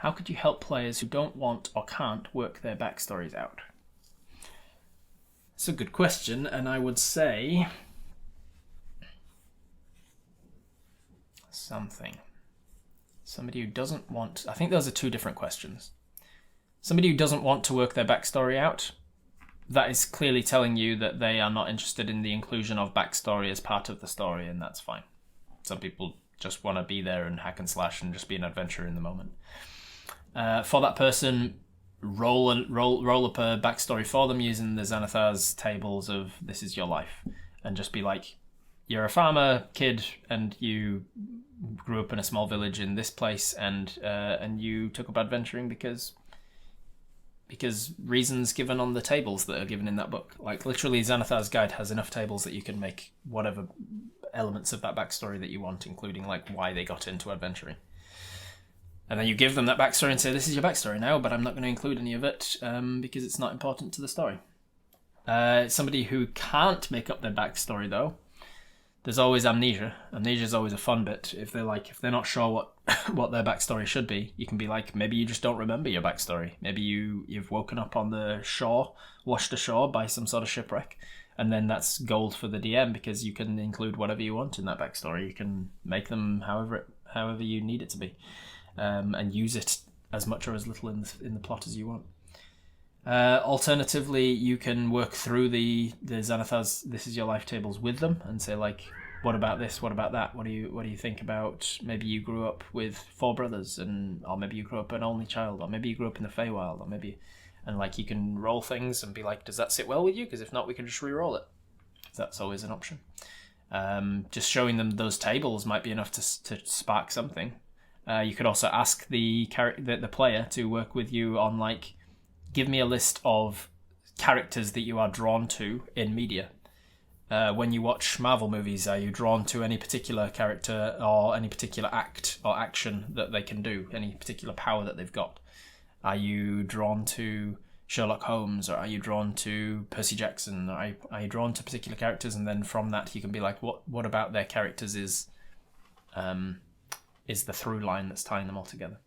How could you help players who don't want or can't work their backstories out? It's a good question, and I would say something. Somebody who doesn't want... I think those are two different questions. Somebody who doesn't want to work their backstory out, that is clearly telling you that they are not interested in the inclusion of backstory as part of the story, and that's fine. Some people just want to be there and hack and slash and just be an adventurer in the moment. For that person, roll up a backstory for them using the Xanathar's tables of this is your life, and just be like, you're a farmer kid and you grew up in a small village in this place, and you took up adventuring because reasons given on the tables that are given in that book. Like, literally, Xanathar's Guide has enough tables that you can make whatever elements of that backstory that you want, including like why they got into adventuring. And then you give them that backstory and say, this is your backstory now, but I'm not going to include any of it because it's not important to the story. Somebody who can't make up their backstory, though, there's always amnesia. Amnesia is always a fun bit. If they're not sure what their backstory should be, you can be like, maybe you just don't remember your backstory. Maybe you've woken up on the shore, washed ashore by some sort of shipwreck, and then that's gold for the DM because you can include whatever you want in that backstory. You can make them however you need it to be, and use it as much or as little in the plot as you want. Alternatively, you can work through the Xanathar's This Is Your Life tables with them and say, like, what about this? What about that? What do you think about, maybe you grew up with 4 brothers, or maybe you grew up an only child, or maybe you grew up in the Feywild, or maybe, and like you can roll things and be like, does that sit well with you? Because if not, we can just re-roll it. That's always an option. Just showing them those tables might be enough to spark something. You could also ask the player to work with you on, like, give me a list of characters that you are drawn to in media. When you watch Marvel movies, are you drawn to any particular character or any particular act or action that they can do, any particular power that they've got? Are you drawn to Sherlock Holmes, or are you drawn to Percy Jackson? Or are you drawn to particular characters? And then from that, you can be like, what about their characters is the through line that's tying them all together?